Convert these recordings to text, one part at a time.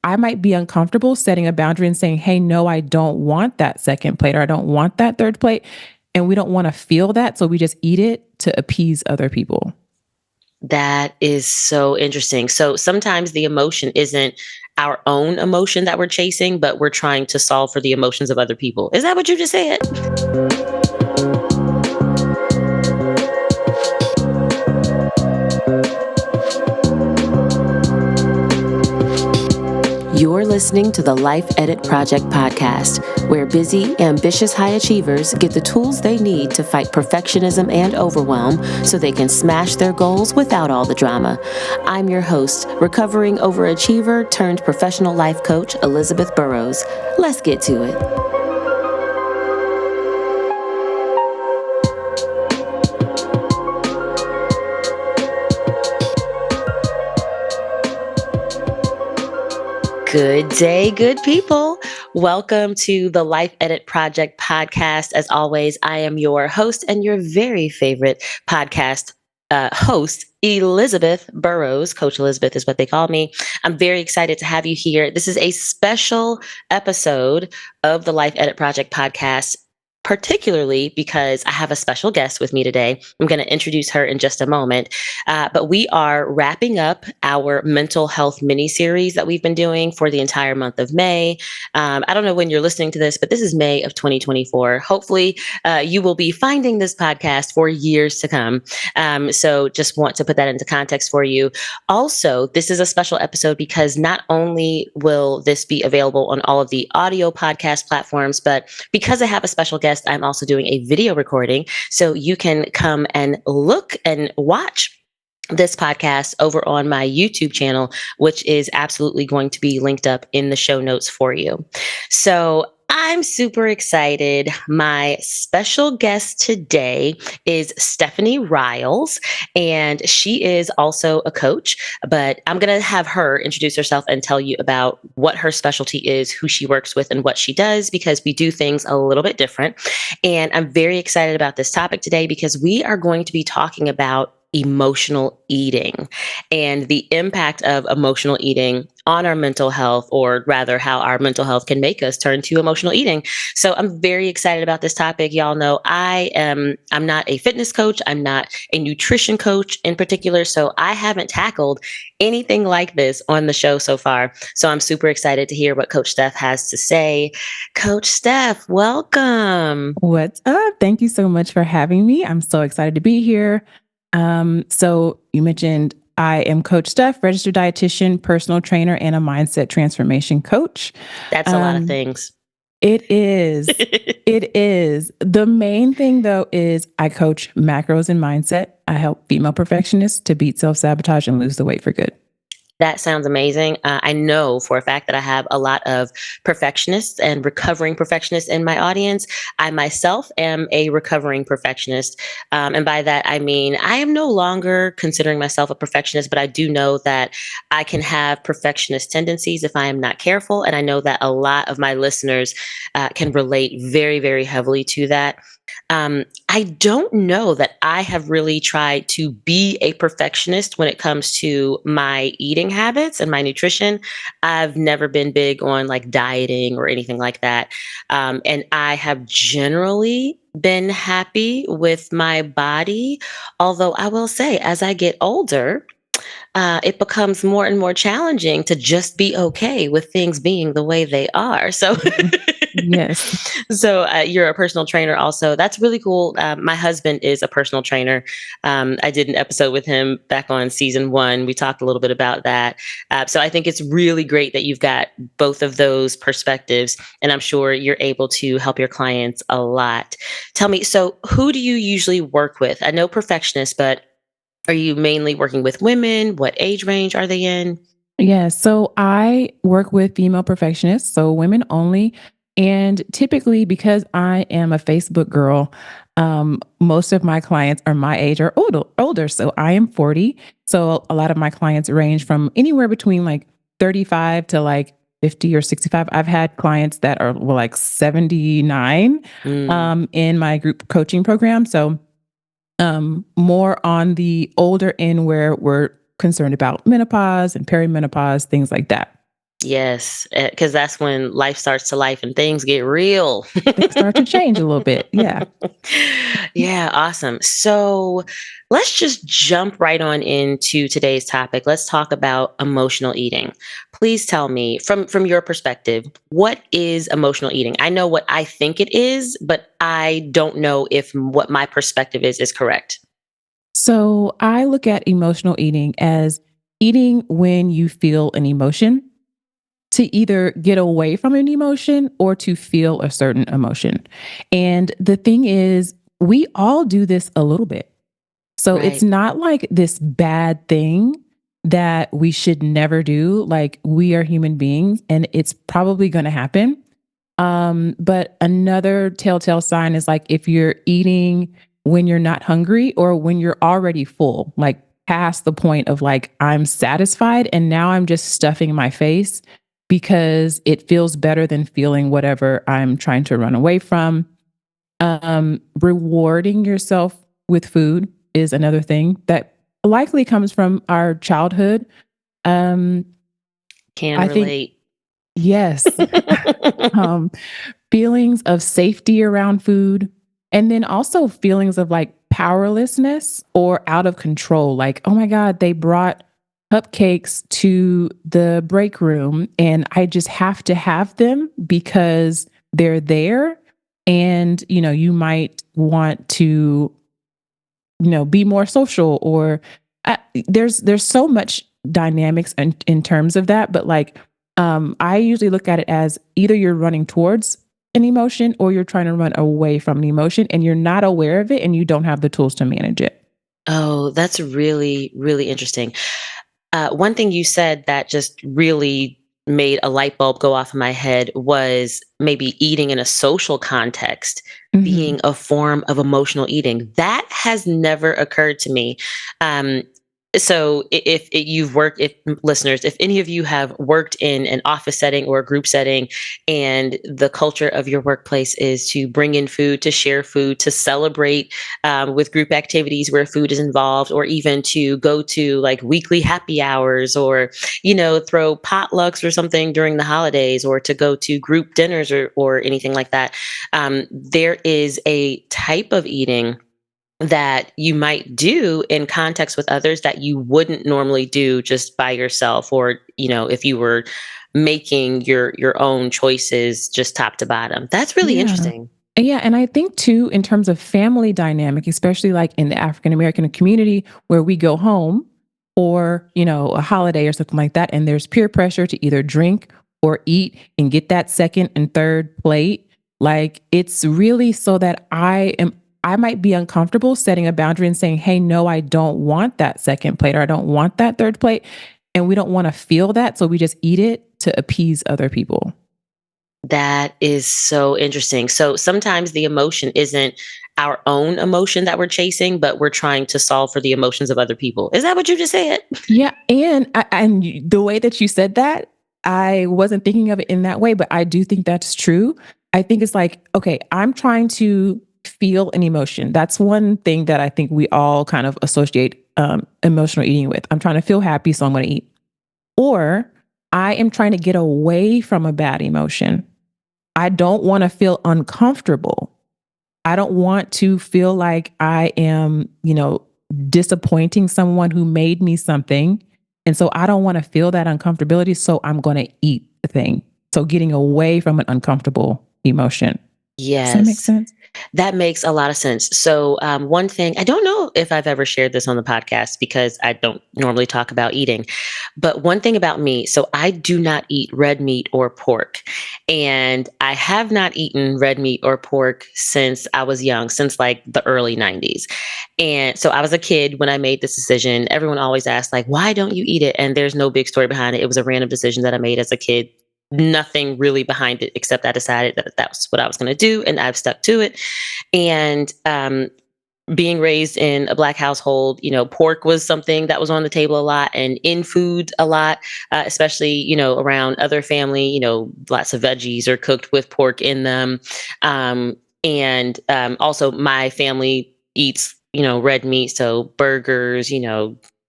I might be uncomfortable setting a boundary and saying, hey, no, I don't want that second plate, or I don't want that third plate. And we don't want to feel that. So we just eat it to appease other people. That is so interesting. So sometimes the emotion isn't our own emotion that we're chasing, but we're trying to solve for the emotions of other people. Is that what you just said? You're listening to the Life Edit Project podcast, where busy, ambitious high achievers get the tools they need to fight perfectionism and overwhelm so they can smash their goals without all the drama. I'm your host, recovering overachiever turned professional life coach, Elizabeth Burrows. Let's get to it. Good day, good people. Welcome to the Life Edit Project podcast. As always, I am your host and your very favorite podcast host, Elizabeth Burrows. Coach Elizabeth is what they call me. I'm very excited to have you here. This is a special episode of the Life Edit Project podcast, particularly because I have a special guest with me today. I'm going to introduce her in just a moment. But we are wrapping up our mental health mini-series that we've been doing for the entire month of May. I don't know when you're listening to this, but this is May of 2024. Hopefully, you will be finding this podcast for years to come. So just want to put that into context for you. Also, this is a special episode because not only will this be available on all of the audio podcast platforms, but because I have a special guest, I'm also doing a video recording. So you can come and look and watch this podcast over on my YouTube channel, which is absolutely going to be linked up in the show notes for you. So I'm super excited. My special guest today is Stephanie Riles, and she is also a coach, but I'm going to have her introduce herself and tell you about what her specialty is, who she works with, and what she does, because we do things a little bit different. And I'm very excited about this topic today because we are going to be talking about emotional eating and the impact of emotional eating on our mental health, or rather how our mental health can make us turn to emotional eating. So I'm very excited about this topic. Y'all know I'm not a fitness coach. I'm not a nutrition coach in particular. So I haven't tackled anything like this on the show so far. So I'm super excited to hear what Coach Steph has to say. Coach Steph, welcome. What's up? Thank you so much for having me. I'm so excited to be here. So you mentioned I am Coach Steph, registered dietitian, personal trainer, and a mindset transformation coach. That's a lot of things. It is. It is. The main thing, though, is I coach macros and mindset. I help female perfectionists to beat self-sabotage and lose the weight for good. That sounds amazing. I know for a fact that I have a lot of perfectionists and recovering perfectionists in my audience. I myself am a recovering perfectionist. And by that, I mean, I am no longer considering myself a perfectionist, but I do know that I can have perfectionist tendencies if I am not careful. And I know that a lot of my listeners can relate very, very heavily to that. I don't know that I have really tried to be a perfectionist when it comes to my eating habits and my nutrition. I've never been big on like dieting or anything like that. And I have generally been happy with my body. Although I will say, as I get older, it becomes more and more challenging to just be okay with things being the way they are. So, Yes. so you're a personal trainer also. That's really cool. My husband is a personal trainer. I did an episode with him back on season 1. We talked a little bit about that. So I think it's really great that you've got both of those perspectives, and I'm sure you're able to help your clients a lot. Tell me, so who do you usually work with? I know perfectionists, but are you mainly working with women? What age range are they in? Yeah. So I work with female perfectionists, so women only. And typically, because I am a Facebook girl, most of my clients are my age or older. So I am 40. So a lot of my clients range from anywhere between like 35 to like 50 or 65. I've had clients that are like 79 in my group coaching program. So more on the older end where we're concerned about menopause and perimenopause, things like that. Yes, because that's when life starts to life and things get real. Things start to change a little bit. Yeah. Yeah, awesome. So let's just jump right on into today's topic. Let's talk about emotional eating. Please tell me, from your perspective, what is emotional eating? I know what I think it is, but I don't know if what my perspective is correct. So I look at emotional eating as eating when you feel an emotion to either get away from an emotion or to feel a certain emotion. And the thing is, we all do this a little bit. So it's Right. not like this bad thing that we should never do. Like we are human beings and it's probably going to happen. But another telltale sign is like if you're eating when you're not hungry or when you're already full, like past the point of like, I'm satisfied and now I'm just stuffing my face because it feels better than feeling whatever I'm trying to run away from. Rewarding yourself with food is another thing that likely comes from our childhood. Um, Can I think, relate. yes. um, Feelings of safety around food, and then also feelings of like powerlessness or out of control. Like, oh my God, they brought cupcakes to the break room and I just have to have them because they're there. And, you might want to, be more social or there's so much dynamics in terms of that. But like, I usually look at it as either you're running towards an emotion or you're trying to run away from an emotion and you're not aware of it and you don't have the tools to manage it. Oh, that's really, really interesting. One thing you said that just really made a light bulb go off in my head was maybe eating in a social context Hmm. being a form of emotional eating. That has never occurred to me. Um, so if you've worked, if listeners, if any of you have worked in an office setting or a group setting, and the culture of your workplace is to bring in food, to share food, to celebrate with group activities where food is involved, or even to go to like weekly happy hours, or throw potlucks or something during the holidays, or to go to group dinners or anything like that. There is a type of eating that you might do in context with others that you wouldn't normally do just by yourself, or if you were making your own choices just top to bottom. That's really Yeah. interesting. Yeah, and I think too, in terms of family dynamic, especially like in the African American community where we go home or, a holiday or something like that, and there's peer pressure to either drink or eat and get that second and third plate. Like it's really so that I might be uncomfortable setting a boundary and saying, hey, no, I don't want that second plate or I don't want that third plate. And we don't want to feel that. So we just eat it to appease other people. That is so interesting. So sometimes the emotion isn't our own emotion that we're chasing, but we're trying to solve for the emotions of other people. Is that what you just said? Yeah, the way that you said that, I wasn't thinking of it in that way, but I do think that's true. I think it's like, okay, I'm trying to feel an emotion. That's one thing that I think we all kind of associate emotional eating with. I'm trying to feel happy, so I'm going to eat. Or I am trying to get away from a bad emotion. I don't want to feel uncomfortable. I don't want to feel like I am, disappointing someone who made me something. And so I don't want to feel that uncomfortability. So I'm going to eat the thing. So getting away from an uncomfortable emotion. Does that make Yes. sense? That makes a lot of sense. So, one thing, I don't know if I've ever shared this on the podcast because I don't normally talk about eating, but one thing about me, so I do not eat red meat or pork. And I have not eaten red meat or pork since I was young, since like the early 90s. And so I was a kid when I made this decision. Everyone always asks, like, why don't you eat it? And there's no big story behind it. It was a random decision that I made as a kid, nothing really behind it except I decided that that was what I was going to do and I've stuck to it. And being raised in a Black household, pork was something that was on the table a lot and in food a lot, especially, around other family, lots of veggies are cooked with pork in them. And also my family eats, red meat. So burgers,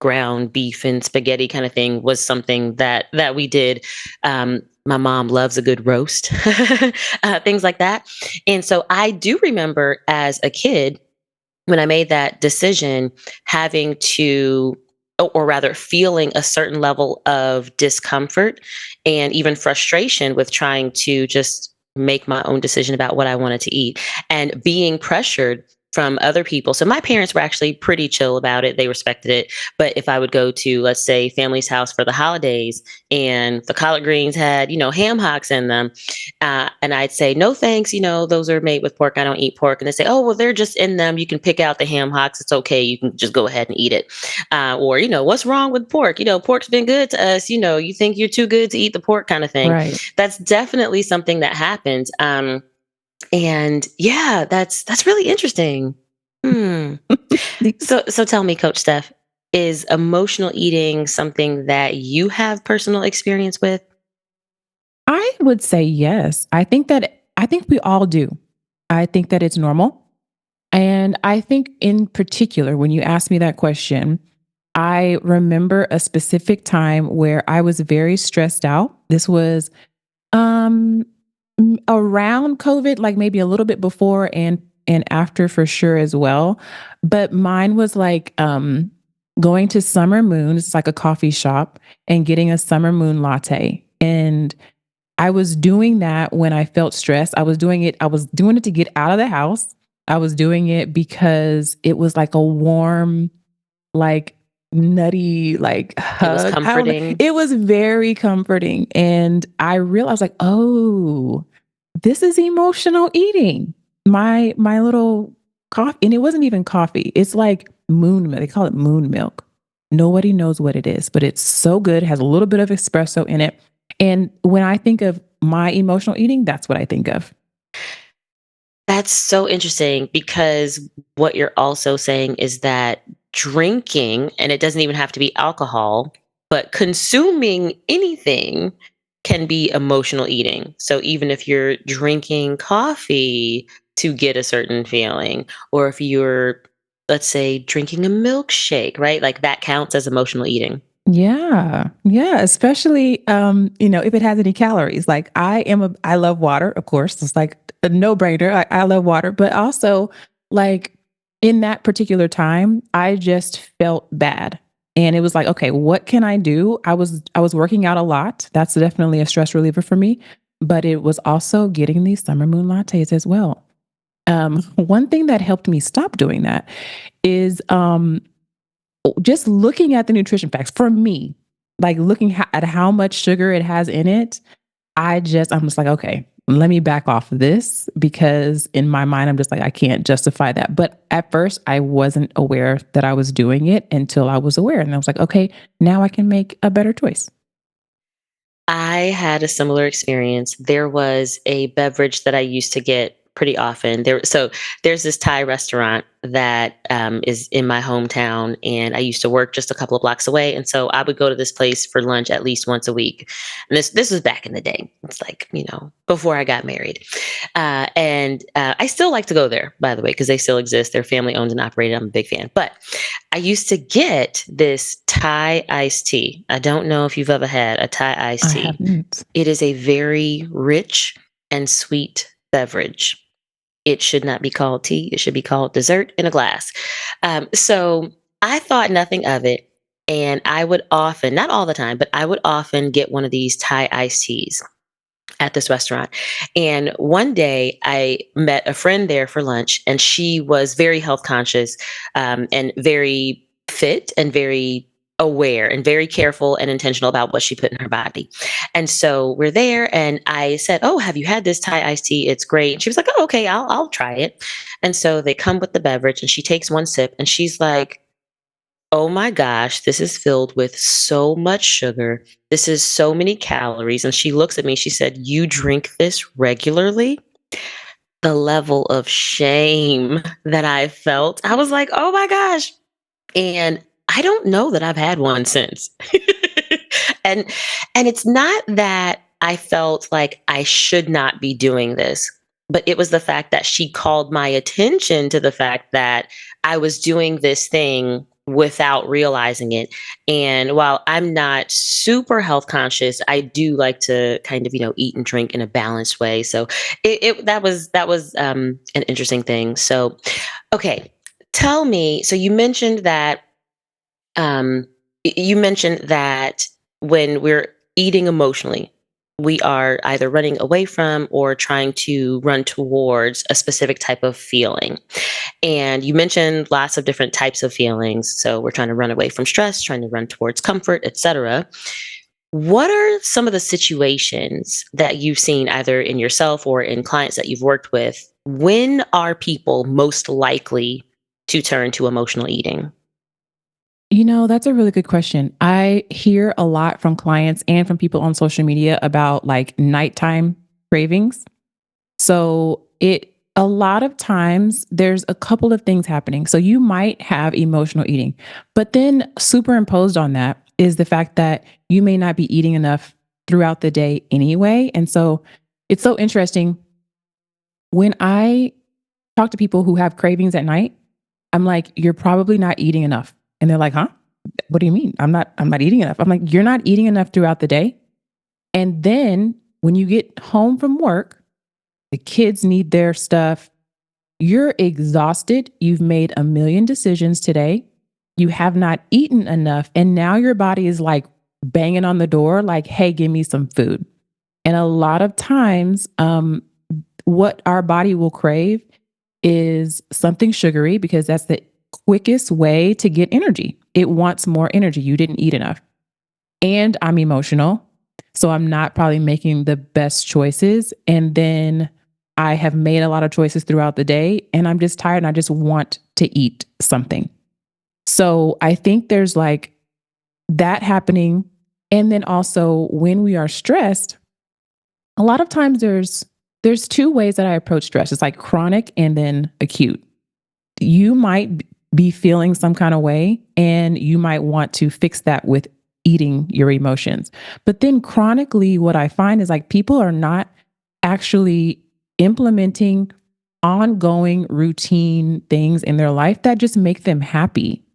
ground beef and spaghetti kind of thing was something that we did. My mom loves a good roast, things like that. And so I do remember as a kid when I made that decision, having to, or rather, feeling a certain level of discomfort and even frustration with trying to just make my own decision about what I wanted to eat and being pressured from other people. So my parents were actually pretty chill about it. They respected it. But if I would go to, let's say, family's house for the holidays and the collard greens had, ham hocks in them, and I'd say, no, thanks. Those are made with pork. I don't eat pork. And they say, oh, well, they're just in them. You can pick out the ham hocks. It's okay. You can just go ahead and eat it. Or, what's wrong with pork? Pork's been good to us. You think you're too good to eat the pork kind of thing. Right. That's definitely something that happens. And yeah, that's really interesting. Hmm. So tell me, Coach Steph, is emotional eating something that you have personal experience with? I would say yes. I think we all do. I think that it's normal. And I think in particular, when you asked me that question, I remember a specific time where I was very stressed out. This was um around COVID, like maybe a little bit before and after for sure as well. But mine was like going to Summer Moon, it's like a coffee shop, and getting a Summer Moon latte. And I was doing that when I felt stressed. I was doing it to get out of the house. I was doing it because it was like a warm, like nutty, like It was hug. I don't know. comforting. It was very comforting. And I realized like, oh, this is emotional eating. My little coffee, and it wasn't even coffee. It's like moon milk. They call it moon milk. Nobody knows what it is, but it's so good. It has a little bit of espresso in it. And when I think of my emotional eating, that's what I think of. That's so interesting because what you're also saying is that drinking, and it doesn't even have to be alcohol, but consuming anything can be emotional eating. So even if you're drinking coffee to get a certain feeling, or if you're, let's say, drinking a milkshake, right? Like that counts as emotional eating. Yeah. Yeah. Especially if it has any calories. Like I love water, of course. It's like a no-brainer. I love water, but also like in that particular time, I just felt bad. And it was like, okay, what can I do? I was working out a lot. That's definitely a stress reliever for me. But it was also getting these summer moon lattes as well. One thing that helped me stop doing that is just looking at the nutrition facts for me, like looking at how much sugar it has in it. I'm just like, okay, let me back off of this because in my mind, I'm just like, I can't justify that. But at first, I wasn't aware that I was doing it until I was aware. And I was like, okay, now I can make a better choice. I had a similar experience. There was a beverage that I used to get pretty often. There's this Thai restaurant that is in my hometown, and I used to work just a couple of blocks away, and so I would go to this place for lunch at least once a week. And this was back in the day. It's like before I got married, and I still like to go there, by the way, because they still exist. They're family owned and operated. I'm a big fan, but I used to get this Thai iced tea. I don't know if you've ever had a Thai iced I tea. haven't. It is a very rich and sweet beverage. It should not be called tea. It should be called dessert in a glass. So I thought nothing of it. And I would often, not all the time, but I would often get one of these Thai iced teas at this restaurant. And one day I met a friend there for lunch, and she was very health conscious, and very fit and very aware and very careful and intentional about what she put in her body. And so we're there, and I said, "Oh, have you had this Thai iced tea? It's great." And she was like, "Oh, okay, I'll try it." And so they come with the beverage, and she takes one sip, and she's like, "Oh my gosh, this is filled with so much sugar. This is so many calories." And she looks at me, she said, "You drink this regularly?" The level of shame that I felt, I was like, "Oh my gosh." And I don't know that I've had one since. and and it's not that I felt like I should not be doing this, but it was the fact that she called my attention to the fact that I was doing this thing without realizing it. And while I'm not super health conscious, I do like to kind of, eat and drink in a balanced way. So that was an interesting thing. So, okay, tell me. So um, you mentioned that when we're eating emotionally, we are either running away from or trying to run towards a specific type of feeling. And you mentioned lots of different types of feelings. So we're trying to run away from stress, trying to run towards comfort, etc. What are some of the situations that you've seen either in yourself or in clients that you've worked with? When are people most likely to turn to emotional eating? That's a really good question. I hear a lot from clients and from people on social media about like nighttime cravings. So a lot of times there's a couple of things happening. So you might have emotional eating, but then superimposed on that is the fact that you may not be eating enough throughout the day anyway. And so it's so interesting when I talk to people who have cravings at night, I'm like, you're probably not eating enough. And they're like, huh? What do you mean? I'm not eating enough. I'm like, you're not eating enough throughout the day. And then when you get home from work, the kids need their stuff. You're exhausted. You've made a million decisions today. You have not eaten enough. And now your body is like banging on the door, like, hey, give me some food. And a lot of times, what our body will crave is something sugary because that's the quickest way to get energy. It wants more energy. You didn't eat enough. And I'm emotional. So I'm not probably making the best choices. And then I have made a lot of choices throughout the day and I'm just tired and I just want to eat something. So I think there's like that happening. And then also when we are stressed, a lot of times there's two ways that I approach stress. It's like chronic and then acute. You might be feeling some kind of way and you might want to fix that with eating your emotions. But then chronically, what I find is like people are not actually implementing ongoing routine things in their life that just make them happy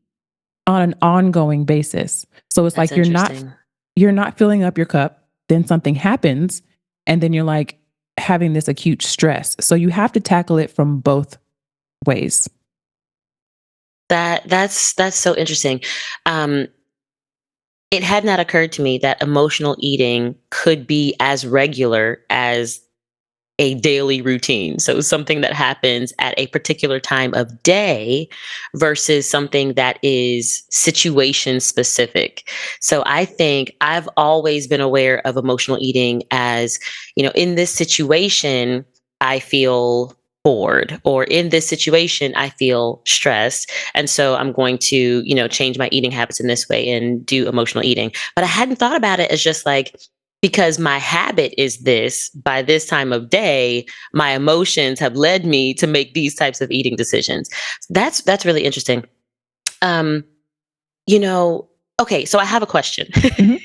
on an ongoing basis. So it's That's like interesting. you're not filling up your cup, then something happens and then you're like having this acute stress. So you have to tackle it from both ways. That's so interesting. Um, it had not occurred to me that emotional eating could be as regular as a daily routine. So something that happens at a particular time of day versus something that is situation specific. So I think I've always been aware of emotional eating as, in this situation, I feel bored, or in this situation I feel stressed, and so I'm going to change my eating habits in this way and do emotional eating. But I hadn't thought about it as just like, because my habit is this, by this time of day, my emotions have led me to make these types of eating decisions. That's really interesting. Um, you know, okay, so I have a question. Mhm.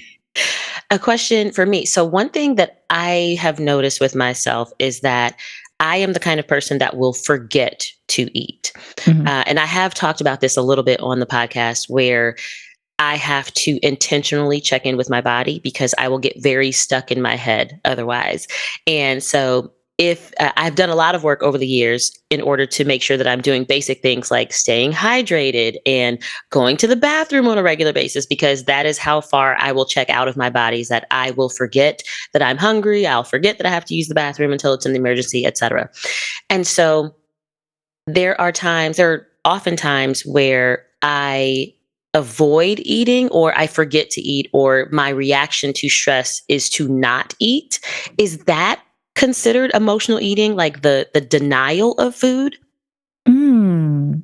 A question for me. So one thing that I have noticed with myself is that I am the kind of person that will forget to eat. Mhm. And I have talked about this a little bit on the podcast where I have to intentionally check in with my body because I will get very stuck in my head otherwise. And so, if I've done a lot of work over the years in order to make sure that I'm doing basic things like staying hydrated and going to the bathroom on a regular basis, because that is how far I will check out of my body, is that I will forget that I'm hungry. I'll forget that I have to use the bathroom until it's an emergency, etc. And so, there are often times where I avoid eating or I forget to eat, or my reaction to stress is to not eat. Is that considered emotional eating, like the denial of food? Mm.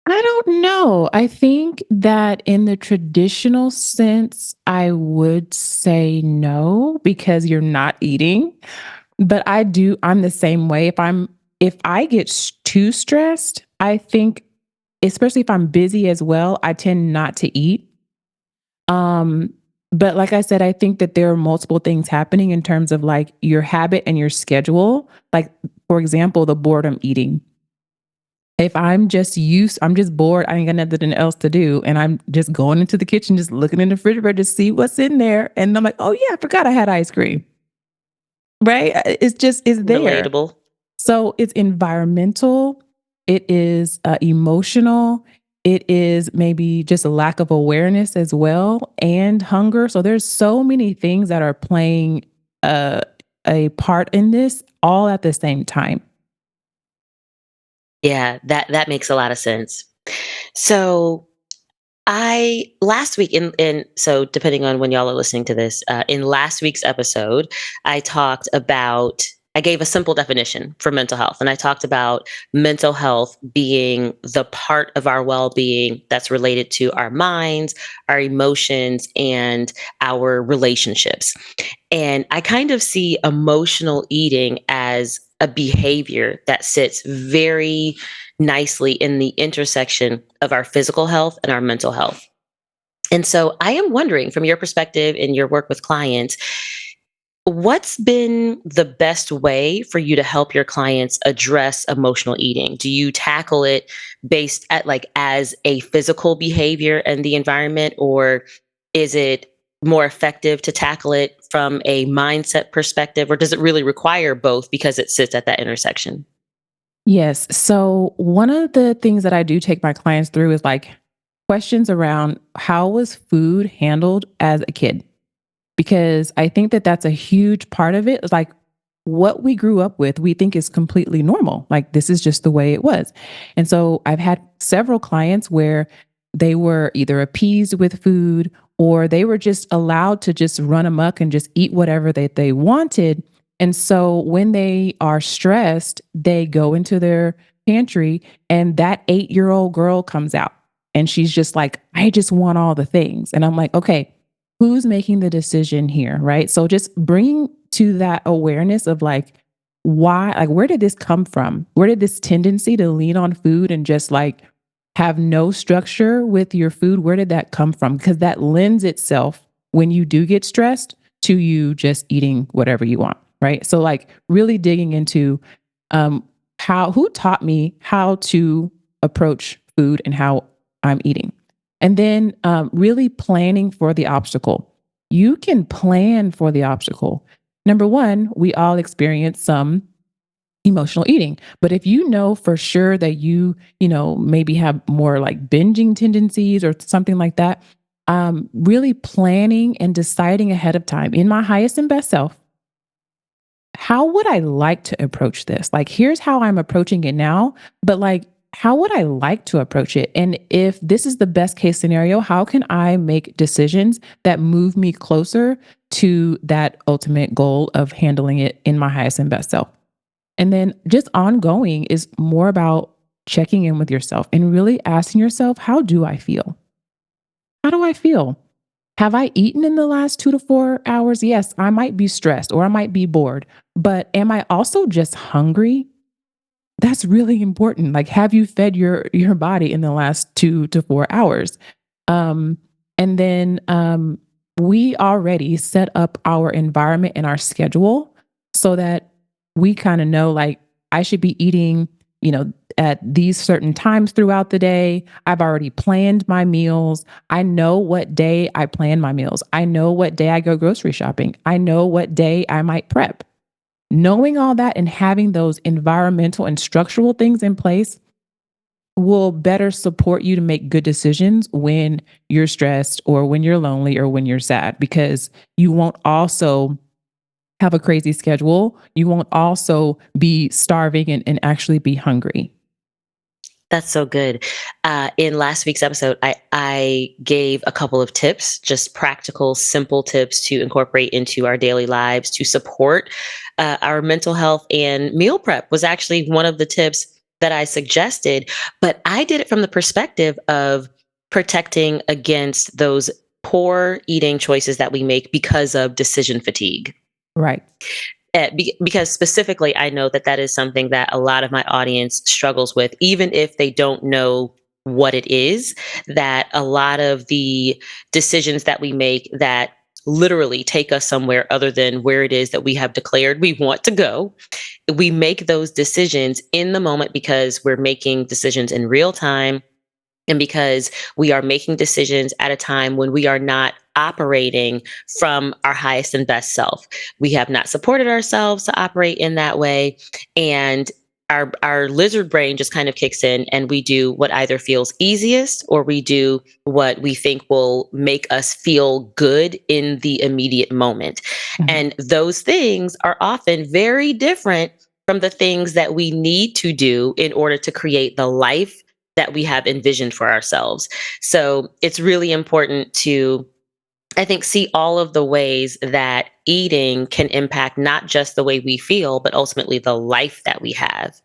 I don't know. I think that in the traditional sense, I would say no because you're not eating. But I'm the same way. If I get too stressed, I think, especially if I'm busy as well, I tend not to eat. Um, but like I said, I think that there are multiple things happening in terms of like your habit and your schedule. Like, for example, the boredom eating. If I'm just bored, I ain't got nothing else to do. And I'm just going into the kitchen, just looking in the refrigerator to see what's in there. And I'm like, oh yeah, I forgot I had ice cream. Right? It's there. Relatable. So it's environmental, it is emotional, it is maybe just a lack of awareness as well, and hunger. So there's so many things that are playing uh, a part in this all at the same time. Yeah, that makes a lot of sense. So I last week in so depending on when y'all are listening to this, in last week's episode, I talked about I gave a simple definition for mental health, and I talked about mental health being the part of our well-being that's related to our minds, our emotions, and our relationships. And I kind of see emotional eating as a behavior that sits very nicely in the intersection of our physical health and our mental health. And so I am wondering, from your perspective in your work with clients, what's been the best way for you to help your clients address emotional eating? Do you tackle it based at like as a physical behavior and the environment, or is it more effective to tackle it from a mindset perspective, or does it really require both because it sits at that intersection? Yes. So one of the things that I do take my clients through is like questions around how was food handled as a kid? Because I think that that's a huge part of it. It's like what we grew up with, we think is completely normal. Like this is just the way it was. And so I've had several clients where they were either appeased with food or they were just allowed to just run amok and just eat whatever they wanted. And so when they are stressed, they go into their pantry and that 8-year old girl comes out and she's just like, I just want all the things. And I'm like, okay, who's making the decision here, right? So just bringing to that awareness of like why, like where did this come from? Where did this tendency to lean on food and just like have no structure with your food, where did that come from? Because that lends itself when you do get stressed to you just eating whatever you want, right? So like really digging into um how who taught me how to approach food and how I'm eating. And then really planning for the obstacle. You can plan for the obstacle. Number one, we all experience some emotional eating. But if you know for sure that maybe have more like binging tendencies or something like that, really planning and deciding ahead of time in my highest and best self, how would I like to approach this? Like, here's how I'm approaching it now, but like, how would I like to approach it? And if this is the best case scenario, how can I make decisions that move me closer to that ultimate goal of handling it in my highest and best self? And then just ongoing is more about checking in with yourself and really asking yourself, how do I feel? How do I feel? Have I eaten in the last 2 to 4 hours? Yes, I might be stressed or I might be bored, but am I also just hungry? That's really important. Like, have you fed your body in the last 2 to 4 hours? Um, and then we already set up our environment and our schedule so that we kind of know, like, I should be eating, at these certain times throughout the day. I've already planned my meals. I know what day I plan my meals. I know what day I go grocery shopping. I know what day I might prep. Knowing all that and having those environmental and structural things in place will better support you to make good decisions when you're stressed or when you're lonely or when you're sad, because you won't also have a crazy schedule. You won't also be starving and actually be hungry. That's so good. In last week's episode, I gave a couple of tips, just practical, simple tips to incorporate into our daily lives to support our mental health. And meal prep was actually one of the tips that I suggested, but I did it from the perspective of protecting against those poor eating choices that we make because of decision fatigue. Right. Because specifically, I know that that is something that a lot of my audience struggles with, even if they don't know what it is, that a lot of the decisions that we make that literally take us somewhere other than where it is that we have declared we want to go. We make those decisions in the moment because we're making decisions in real time, and because we are making decisions at a time when we are not operating from our highest and best self. We have not supported ourselves to operate in that way. And our lizard brain just kind of kicks in, and we do what either feels easiest, or we do what we think will make us feel good in the immediate moment. Mhm. And those things are often very different from the things that we need to do in order to create the life that we have envisioned for ourselves. So it's really important to, I think, see all of the ways that eating can impact not just the way we feel, but ultimately the life that we have.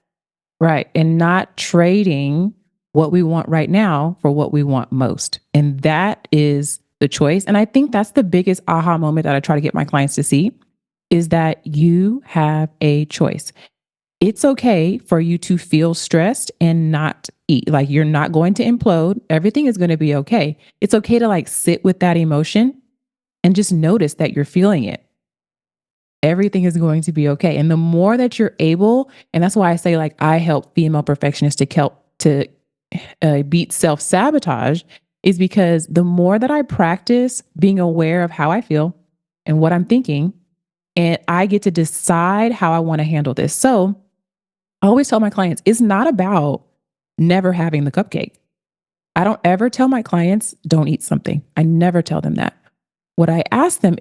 Right. And not trading what we want right now for what we want most. And that is the choice. And I think that's the biggest aha moment that I try to get my clients to see is that you have a choice. It's okay for you to feel stressed and not eat. Like you're not going to implode. Everything is going to be okay. It's okay to like sit with that emotion and just notice that you're feeling it. Everything is going to be okay. And the more that you're able, and that's why I say like I help female perfectionists to help to beat self sabotage, is because the more that I practice being aware of how I feel and what I'm thinking, and I get to decide how I want to handle this. So I always tell my clients, it's not about never having the cupcake. I don't ever tell my clients, don't eat something. I never tell them that. What I ask them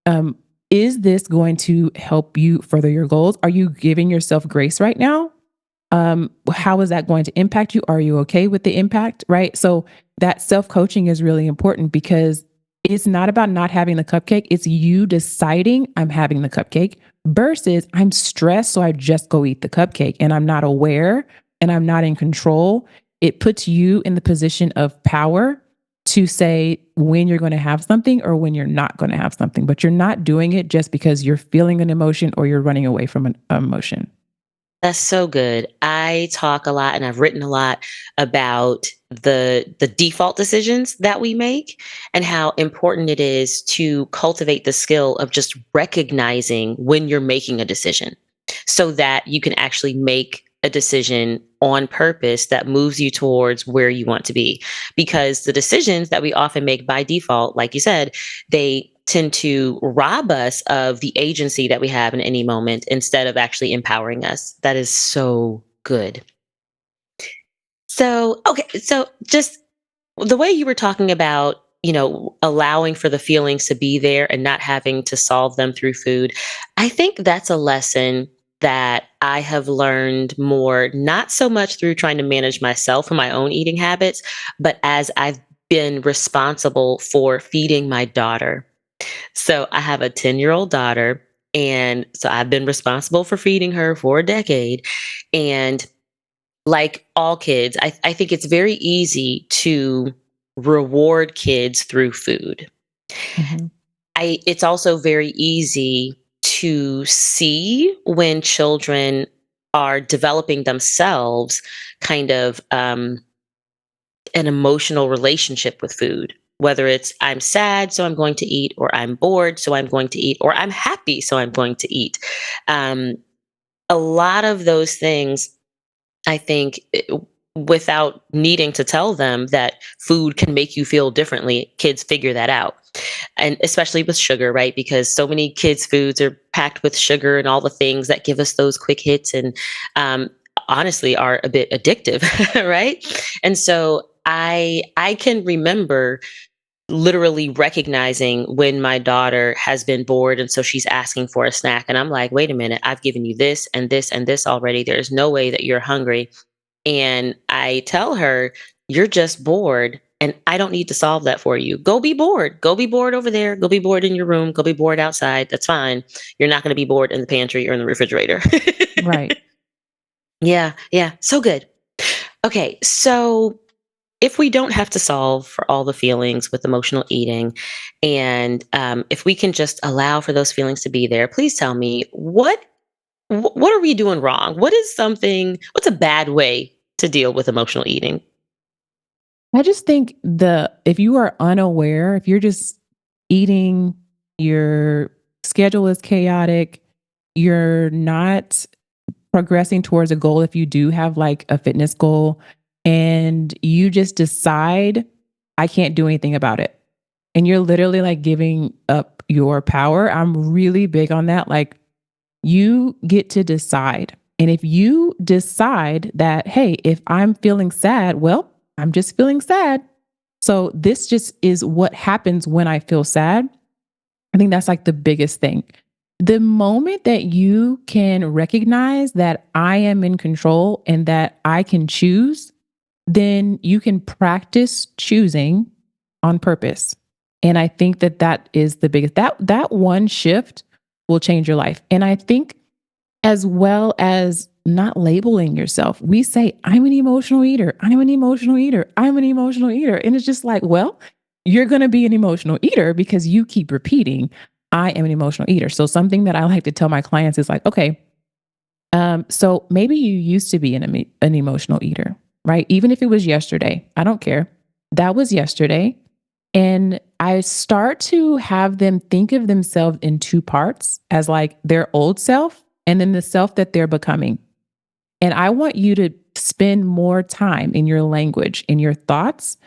um, is this going to help you further your goals? Are you giving yourself grace right now? How is that going to impact you? Are you okay with the impact? Right. So that self coaching is really important because it's not about not having the cupcake. It's you deciding I'm having the cupcake versus I'm stressed. So I just go eat the cupcake and I'm not aware and I'm not in control. It puts you in the position of power to say when you're going to have something or when you're not going to have something, but you're not doing it just because you're feeling an emotion or you're running away from an emotion. That's so good. I talk a lot and I've written a lot about the default decisions that we make and how important it is to cultivate the skill of just recognizing when you're making a decision so that you can actually make a decision on purpose that moves you towards where you want to be. Because the decisions that we often make by default, like you said, they tend to rob us of the agency that we have in any moment instead of actually empowering us. That is so good. So, okay, so just the way you were talking about, allowing for the feelings to be there and not having to solve them through food, I think that's a lesson that I have learned more, not so much through trying to manage myself and my own eating habits, but as I've been responsible for feeding my daughter. So I have a 10-year-old daughter. And so I've been responsible for feeding her for a decade. And like all kids, I think it's very easy to reward kids through food. Mhm. It's also very easy to see when children are developing themselves kind of an emotional relationship with food. Whether it's I'm sad, so I'm going to eat, or I'm bored, so I'm going to eat, or I'm happy, so I'm going to eat. Um, a lot of those things, I think, without needing to tell them that food can make you feel differently, kids figure that out. And especially with sugar, right? Because so many kids' foods are packed with sugar and all the things that give us those quick hits and um, honestly are a bit addictive, right? And so I can remember literally recognizing when my daughter has been bored and so she's asking for a snack and I'm like, wait a minute, I've given you this and this and this already. There's no way that you're hungry. And I tell her, you're just bored and I don't need to solve that for you. Go be bored. Go be bored over there. Go be bored in your room. Go be bored outside. That's fine. You're not going to be bored in the pantry or in the refrigerator. Right. Yeah, yeah. So good. Okay. So if we don't have to solve for all the feelings with emotional eating, and if we can just allow for those feelings to be there, please tell me what are we doing wrong? What's a bad way to deal with emotional eating? I just think if you are unaware, if you're just eating, your schedule is chaotic, you're not progressing towards a goal if you do have like a fitness goal, and you just decide, I can't do anything about it. And you're literally like giving up your power. I'm really big on that. Like, you get to decide. And if you decide that, hey, if I'm feeling sad, well, I'm just feeling sad. So this just is what happens when I feel sad. I think that's like the biggest thing. The moment that you can recognize that I am in control and that I can choose, then you can practice choosing on purpose. And I think that that is the biggest, that one shift will change your life. And I think, as well as not labeling yourself. We say, I'm an emotional eater. I'm an emotional eater. I'm an emotional eater. And it's just like, well, you're going to be an emotional eater because you keep repeating, I am an emotional eater. So something that I like to tell my clients is like, okay, so maybe you used to be an emotional eater, right? Even if it was yesterday, I don't care. That was yesterday. And I start to have them think of themselves in two parts, as like their old self and then the self that they're becoming. And I want you to spend more time in your language, in your thoughts,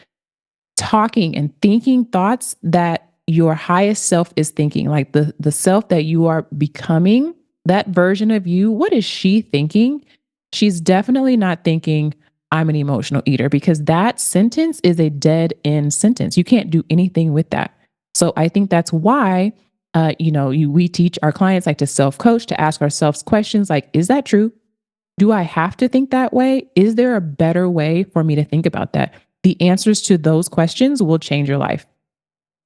talking and thinking thoughts that your highest self is thinking, like the self that you are becoming, that version of you. What is she thinking? She's definitely not thinking, I'm an emotional eater, because that sentence is a dead end sentence. You can't do anything with that. So I think that's why, we teach our clients like to self coach, to ask ourselves questions like, is that true? Do I have to think that way? Is there a better way for me to think about that? The answers to those questions will change your life.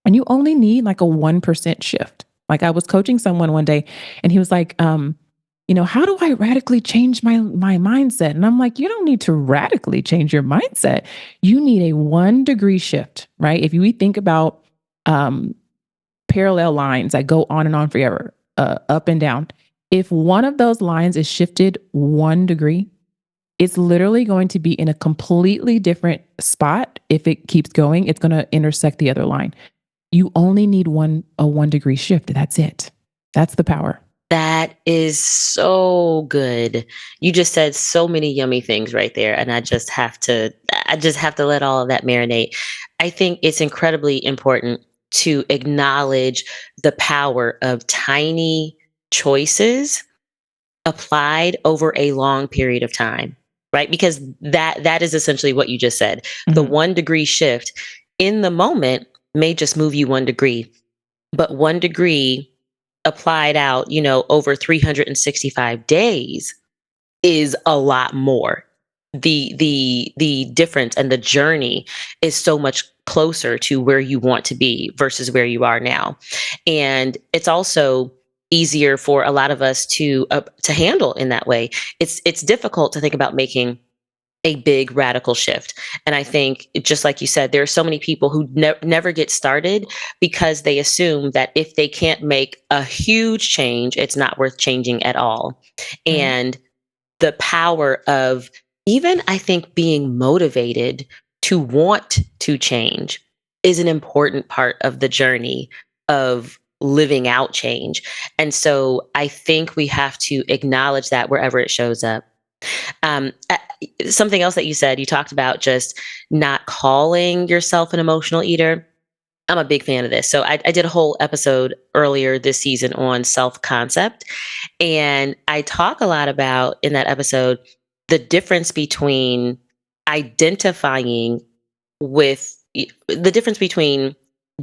And you only need like a 1% shift. Like, I was coaching someone one day and he was like, how do I radically change my mindset? And I'm like, you don't need to radically change your mindset. You need a 1 degree shift, right? If you think about parallel lines that go on and on forever, up and down. If one of those lines is shifted 1 degree, it's literally going to be in a completely different spot. If it keeps going, it's going to intersect the other line. You only need a 1 degree shift. That's it. That's the power. That is so good. You just said so many yummy things right there, and I just have to let all of that marinate. I think it's incredibly important to acknowledge the power of tiny choices applied over a long period of time, right? Because that is essentially what you just said. The Mhm. 1 degree shift in the moment may just move you 1 degree, but 1 degree applied out, over 365 days is a lot more. The difference and the journey is so much closer to where you want to be versus where you are now. And it's also easier for a lot of us to handle in that way. It's difficult to think about making a big radical shift. And I think, just like you said, there are so many people who never get started because they assume that if they can't make a huge change, it's not worth changing at all. Right. And the power of, even, I think, being motivated to want to change is an important part of the journey of living out change. And so I think we have to acknowledge that wherever it shows up. Um, uh, Something else that you said, you talked about just not calling yourself an emotional eater. I'm a big fan of this. So I did a whole episode earlier this season on self concept. And I talk a lot about, in that episode, the difference between identifying the difference between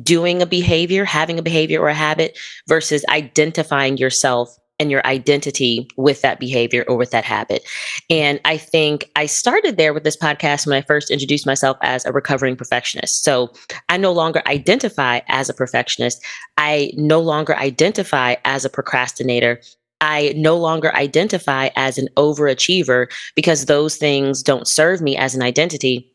doing a behavior, having a behavior or a habit, versus identifying yourself and your identity with that behavior or with that habit. And I think I started there with this podcast when I first introduced myself as a recovering perfectionist. So I no longer identify as a perfectionist. I no longer identify as a procrastinator. I no longer identify as an overachiever, because those things don't serve me as an identity.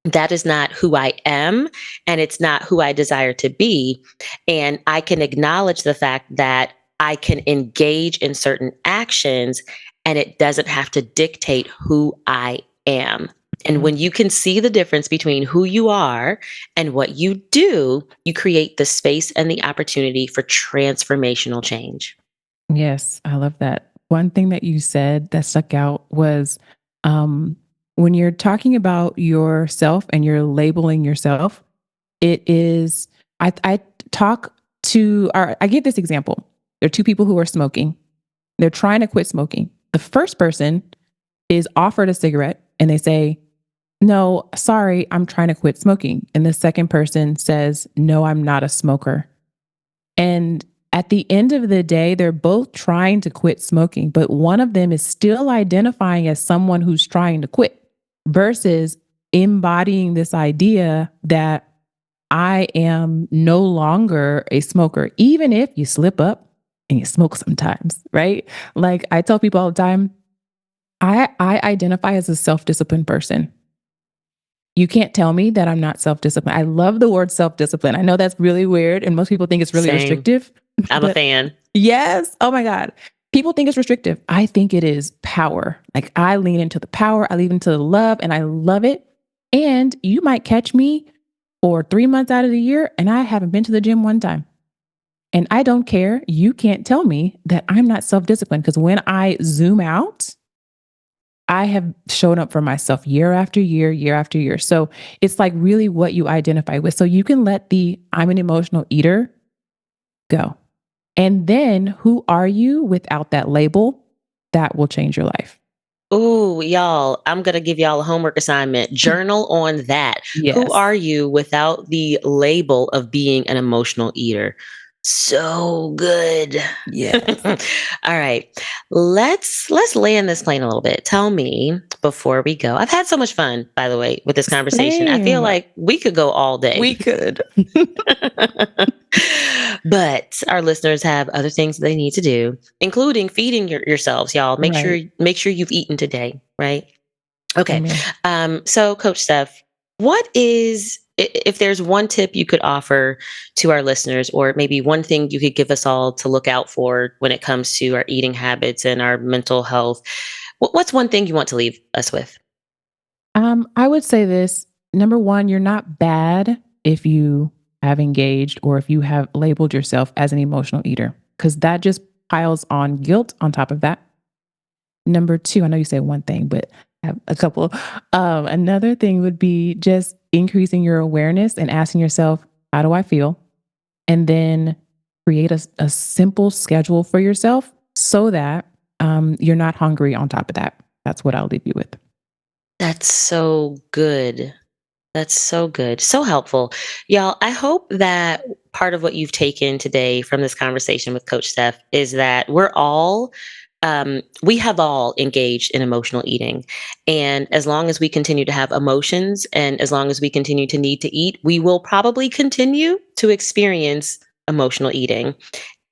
That is not who I am, and it's not who I desire to be. And I can acknowledge the fact that I can engage in certain actions and it doesn't have to dictate who I am. And when you can see the difference between who you are and what you do, you create the space and the opportunity for transformational change. Yes, I love that. One thing that you said that stuck out was um, when you're talking about yourself and you're labeling yourself, it is, I talk to, or I give this example. There are two people who are smoking, they're trying to quit smoking. The first person is offered a cigarette and they say, "No, sorry, I'm trying to quit smoking." And the second person says, "No, I'm not a smoker." And at the end of the day, they're both trying to quit smoking, but one of them is still identifying as someone who's trying to quit versus embodying this idea that I am no longer a smoker, even if you slip up and you smoke sometimes, right? Like I tell people all the time, I identify as a self disciplined person. You can't tell me that I'm not self disciplined. I love the word self discipline. I know that's really weird and most people think it's really Same. restrictive, I'm a but fan. yes. Oh my God. People think it's restrictive. I think it is power. Like I lean into the power, I lean into the love, and I love it. And you might catch me for 3 months out of the year, and I haven't been to the gym one time. And I don't care. You can't tell me that I'm not self disciplined because when I zoom out, I have shown up for myself year after year, year after year. So it's like really what you identify with. So you can let the I'm an emotional eater go. And then who are you without that label? That will change your life. Ooh, y'all, I'm going to give y'all a homework assignment. Journal on that. Who Yes. are you without the label of being an emotional eater? So good. Yes. All right. Let's land this plane a little bit. Tell me before we go. I've had so much fun, by the way, with this conversation. I feel Same. like we could go all day. We could. But our listeners have other things they need to do, including feeding yourselves, y'all. Right. Make sure you've eaten today, right? Okay. Amen. So Coach Steph, what is if there's one tip you could offer to our listeners, or maybe one thing you could give us all to look out for when it comes to our eating habits and our mental health? What's one thing you want to leave us with? I would say this. Number one, you're not bad if you have engaged or if you have labeled yourself as an emotional eater, because that just piles on guilt on top of that. Number two, I know you said one thing, but I have a couple. Another thing would be just increasing your awareness and asking yourself, how do I feel? And then create a simple schedule for yourself so that you're not hungry on top of that. That's what I'll leave you with. That's so good. That's so good. So helpful. Y'all, I hope that part of what you've taken today from this conversation with Coach Steph is that we have all engaged in emotional eating. And as long as we continue to have emotions and as long as we continue to need to eat, we will probably continue to experience emotional eating.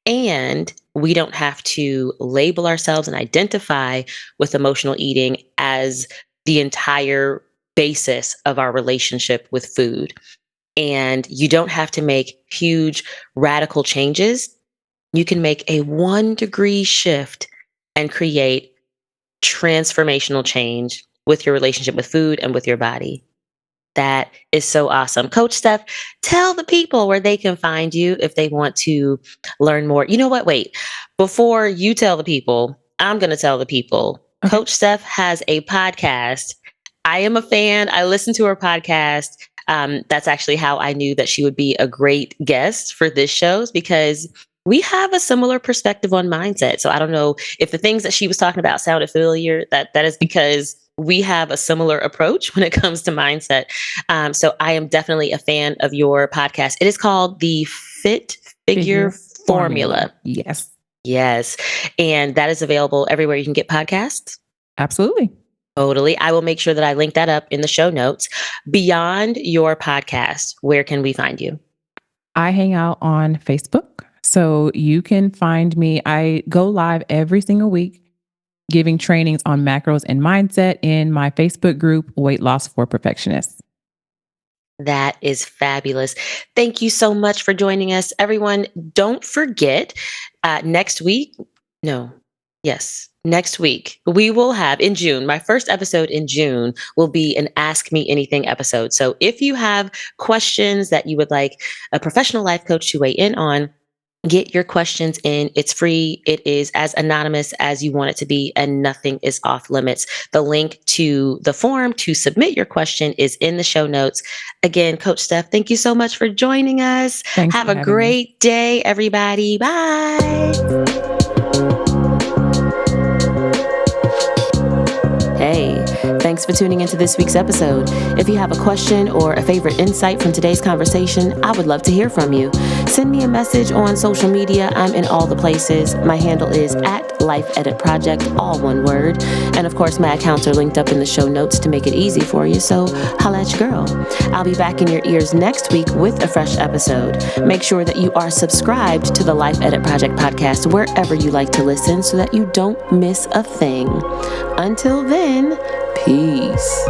And we don't have to label ourselves and identify with emotional eating as the entire basis of our relationship with food. And you don't have to make huge radical changes. You can make a 1 degree shift and create transformational change with your relationship with food and with your body. That is so awesome. Coach Steph, tell the people where they can find you if they want to learn more. You know what? Wait, before you tell the people, I'm going to tell the people. Okay. Coach Steph has a podcast. I am a fan. I listen to her podcast. That's actually how I knew that she would be a great guest for this show because we have a similar perspective on mindset. So I don't know if the things that she was talking about sounded familiar. That is because we have a similar approach when it comes to mindset. So I am definitely a fan of your podcast. It is called the Fit Figure Figure formula. Formula. Yes, Yes. And that is available everywhere you can get podcasts. absolutely. Totally. I will make sure that I link that up in the show notes. Beyond your podcast, where can we find you? I hang out on Facebook. So you can find me. I go live every single week giving trainings on macros and mindset in my Facebook group, Weight Loss for Perfectionists. That is fabulous. Thank you so much for joining us. Everyone, don't forget next week. No. Yes. Next week, we will have in June, my first episode in June will be an Ask Me Anything episode. So if you have questions that you would like a professional life coach to weigh in on, get your questions in. It's free. It is as anonymous as you want it to be, and nothing is off limits. The link to the form to submit your question is in the show notes. Again, Coach Steph, thank you so much for joining us. Thanks Have for a having me. great day, everybody. Bye. Hey, thanks for tuning into this week's episode. If you have a question or a favorite insight from today's conversation, I would love to hear from you. Send me a message on social media. I'm in all the places. My handle is @LifeEditProject, all one word. And of course, my accounts are linked up in the show notes to make it easy for you, so holla at your girl. I'll be back in your ears next week with a fresh episode. Make sure that you are subscribed to the Life Edit Project podcast wherever you like to listen so that you don't miss a thing. Until then, peace.